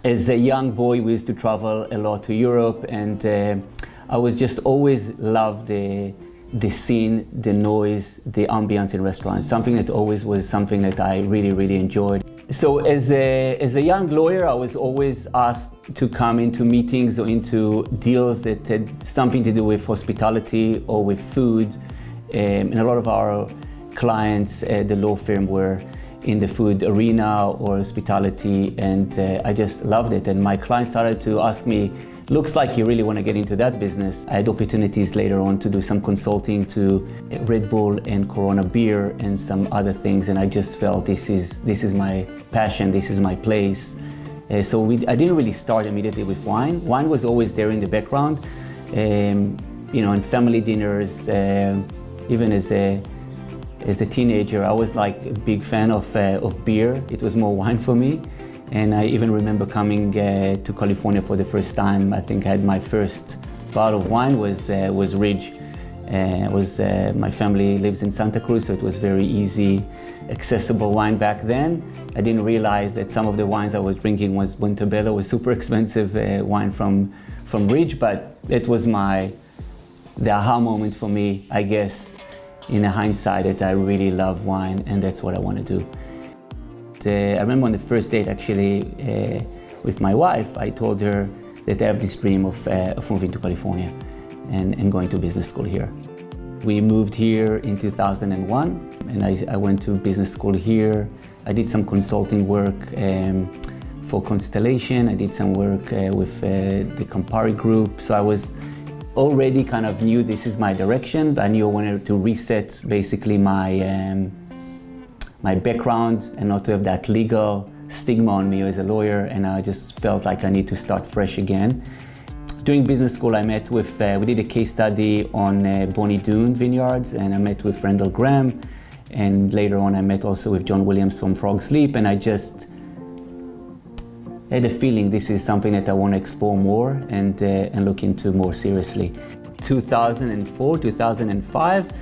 As a young boy, we used to travel a lot to Europe, and I was just always loved the scene, the noise, the ambience in restaurants. Something that always was something that I really, really enjoyed. So as a young lawyer, I was always asked to come into meetings or into deals that had something to do with hospitality or with food. And a lot of our clients at the law firm were in the food arena or hospitality, and I just loved it. And my clients started to ask me, looks like you really want to get into that business. I had opportunities later on to do some consulting to Red Bull and Corona beer and some other things, and I just felt this is my passion, this is my place. So I didn't really start immediately with wine. Wine was always there in the background, in family dinners, even as a teenager. I was like a big fan of beer. It was more wine for me. And I even remember coming to California for the first time. I think I had my first bottle of wine was Ridge. My family lives in Santa Cruz, so it was very easy, accessible wine back then. I didn't realize that some of the wines I was drinking was Montebello, was super expensive wine from Ridge, but it was the aha moment for me, I guess, in hindsight, that I really love wine, and that's what I want to do. I remember on the first date, actually, with my wife, I told her that I have this dream of moving to California and going to business school here. We moved here in 2001, and I went to business school here. I did some consulting work for Constellation. I did some work with the Campari group. So I was already kind of knew this is my direction, but I knew I wanted to reset basically my background and not to have that legal stigma on me as a lawyer, and I just felt like I need to start fresh again. During business school, I met with, we did a case study on Bonnie Doon vineyards, and I met with Randall Graham, and later on I met also with John Williams from Frog's Leap, and I just had a feeling this is something that I want to explore more and look into more seriously. 2004, 2005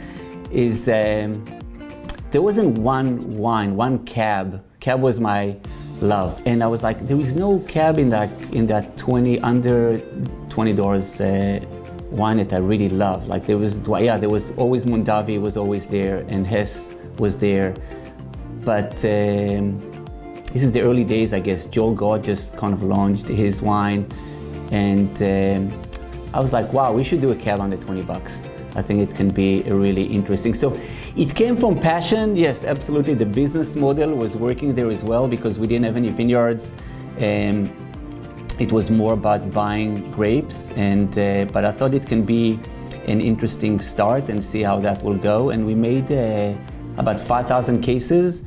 is, there wasn't one wine, one cab. Cab was my love. And I was like, there is no cab in that under $20 wine that I really love. Like there was always Mondavi was always there, and Hess was there. But this is the early days, I guess. Joel Gott just kind of launched his wine, and I was like, wow, we should do a cab under $20. I think it can be really interesting. So it came from passion, yes, absolutely. The business model was working there as well because we didn't have any vineyards. It was more about buying grapes, but I thought it can be an interesting start and see how that will go. And we made about 5,000 cases,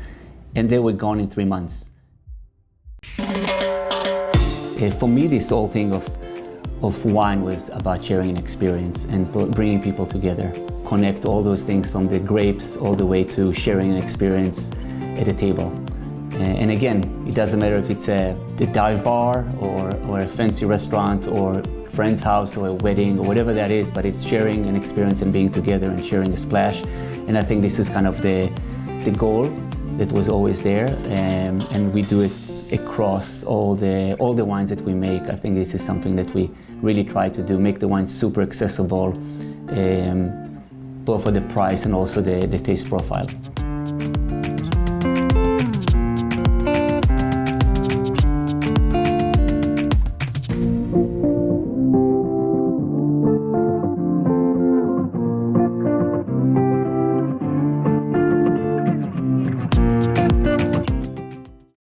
and they were gone in 3 months. For me, this whole thing of wine was about sharing an experience and bringing people together, connect all those things from the grapes all the way to sharing an experience at a table. And again, it doesn't matter if it's the dive bar or a fancy restaurant or friend's house or a wedding or whatever that is, but it's sharing an experience and being together and sharing a splash. And I think this is kind of the goal that was always there, and we do it across all the wines that we make. I think this is something that we really try to do, make the wine super accessible, both for the price and also the taste profile.